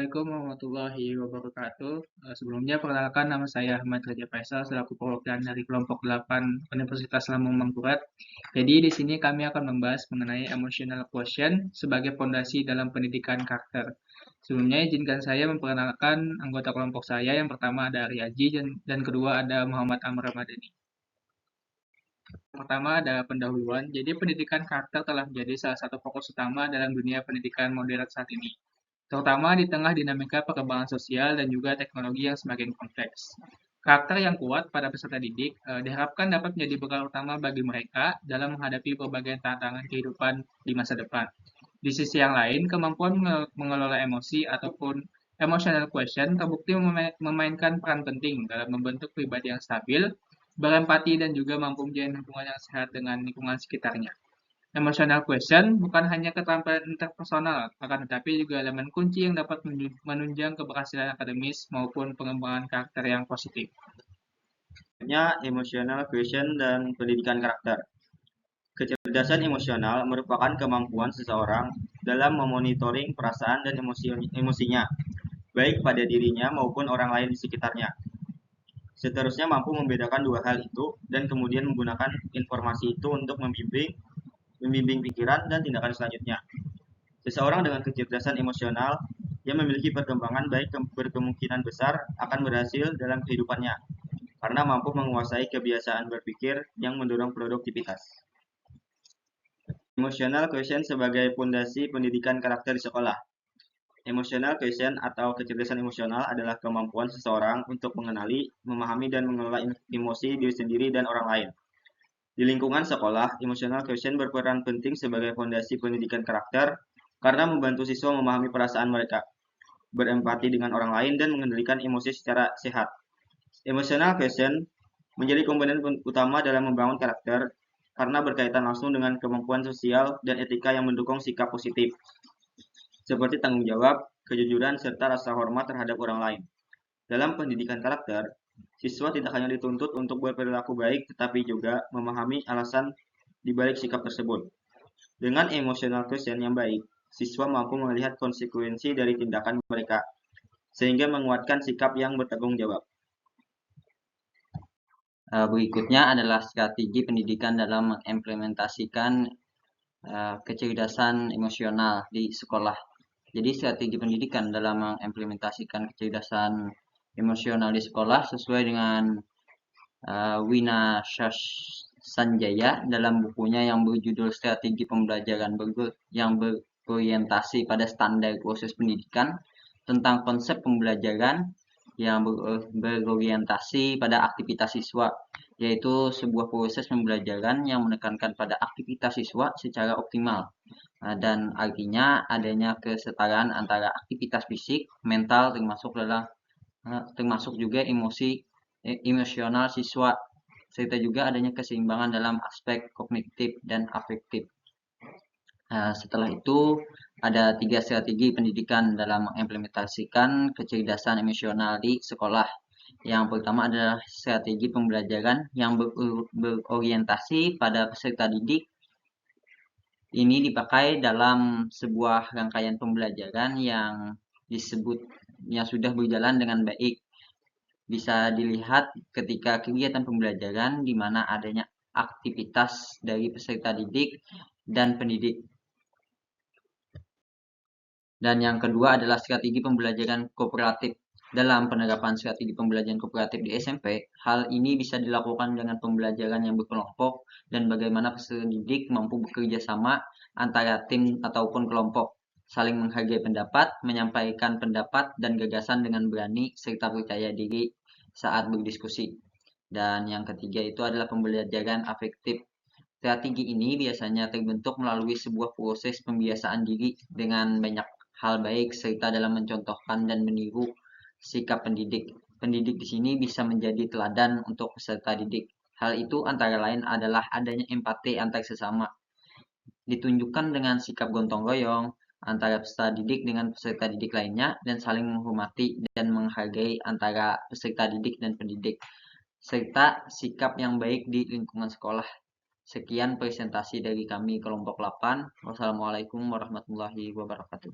Assalamualaikum warahmatullahi wabarakatuh. Sebelumnya perkenalkan nama saya Ahmad Raja Faisal selaku perwakilan dari kelompok 8 Universitas Lambung Mangkurat. Jadi di sini kami akan membahas mengenai emotional quotient sebagai fondasi dalam pendidikan karakter. Sebelumnya izinkan saya memperkenalkan anggota kelompok saya. Yang pertama ada Ari Aji dan kedua ada Muhammad Amr Ramadhani. Pertama ada pendahuluan. Jadi pendidikan karakter telah menjadi salah satu fokus utama dalam dunia pendidikan modern saat ini, terutama di tengah dinamika perkembangan sosial dan juga teknologi yang semakin kompleks. Karakter yang kuat pada peserta didik diharapkan dapat menjadi bekal utama bagi mereka dalam menghadapi berbagai tantangan kehidupan di masa depan. Di sisi yang lain, kemampuan mengelola emosi ataupun emotional quotient terbukti memainkan peran penting dalam membentuk pribadi yang stabil, berempati, dan juga mampu menjalin hubungan yang sehat dengan lingkungan sekitarnya. Emotional quotient bukan hanya keterampilan interpersonal, akan tetapi juga elemen kunci yang dapat menunjang keberhasilan akademis maupun pengembangan karakter yang positif. Emotional quotient dan pendidikan karakter. Kecerdasan emosional merupakan kemampuan seseorang dalam memonitoring perasaan dan emosinya, baik pada dirinya maupun orang lain di sekitarnya. Seterusnya mampu membedakan dua hal itu dan kemudian menggunakan informasi itu untuk membimbing pikiran dan tindakan selanjutnya. Seseorang dengan kecerdasan emosional yang memiliki perkembangan baik berkemungkinan besar akan berhasil dalam kehidupannya, karena mampu menguasai kebiasaan berpikir yang mendorong produktivitas. Emotional quotient sebagai fondasi pendidikan karakter di sekolah. Emotional quotient atau kecerdasan emosional adalah kemampuan seseorang untuk mengenali, memahami, dan mengelola emosi diri sendiri dan orang lain. Di lingkungan sekolah, emotional quotient berperan penting sebagai fondasi pendidikan karakter karena membantu siswa memahami perasaan mereka, berempati dengan orang lain, dan mengendalikan emosi secara sehat. Emotional quotient menjadi komponen utama dalam membangun karakter karena berkaitan langsung dengan kemampuan sosial dan etika yang mendukung sikap positif, seperti tanggung jawab, kejujuran, serta rasa hormat terhadap orang lain. Dalam pendidikan karakter, siswa tidak hanya dituntut untuk berperilaku baik, tetapi juga memahami alasan di balik sikap tersebut. Dengan emotional quotient yang baik, siswa mampu melihat konsekuensi dari tindakan mereka, sehingga menguatkan sikap yang bertanggung jawab. Berikutnya adalah strategi pendidikan dalam mengimplementasikan kecerdasan emosional di sekolah. Jadi strategi pendidikan dalam mengimplementasikan kecerdasan emosional di sekolah sesuai dengan Wina Sanjaya dalam bukunya yang berjudul Strategi Pembelajaran yang berorientasi pada standar proses pendidikan tentang konsep pembelajaran yang berorientasi pada aktivitas siswa, yaitu sebuah proses pembelajaran yang menekankan pada aktivitas siswa secara optimal. Dan artinya adanya kesetaraan antara aktivitas fisik, mental, termasuk juga emosional siswa, serta juga adanya keseimbangan dalam aspek kognitif dan afektif. Setelah itu ada 3 strategi pendidikan dalam mengimplementasikan kecerdasan emosional di sekolah. Yang pertama adalah strategi pembelajaran yang berorientasi pada peserta didik. Ini dipakai dalam sebuah rangkaian pembelajaran yang sudah berjalan dengan baik. Bisa dilihat ketika kegiatan pembelajaran di mana adanya aktivitas dari peserta didik dan pendidik. Dan yang kedua adalah strategi pembelajaran kooperatif. Dalam penerapan strategi pembelajaran kooperatif di SMP, hal ini bisa dilakukan dengan pembelajaran yang berkelompok dan bagaimana peserta didik mampu bekerja sama antara tim ataupun kelompok, saling menghargai pendapat, menyampaikan pendapat dan gagasan dengan berani serta percaya diri saat berdiskusi. Dan yang ketiga itu adalah pembelajaran afektif. Strategi ini biasanya terbentuk melalui sebuah proses pembiasaan diri dengan banyak hal baik serta dalam mencontohkan dan meniru sikap pendidik. Pendidik di sini bisa menjadi teladan untuk peserta didik. Hal itu antara lain adalah adanya empati antar sesama, ditunjukkan dengan sikap gotong royong antara peserta didik dengan peserta didik lainnya, dan saling menghormati dan menghargai antara peserta didik dan pendidik, serta sikap yang baik di lingkungan sekolah. Sekian presentasi dari kami kelompok 8. Wassalamualaikum warahmatullahi wabarakatuh.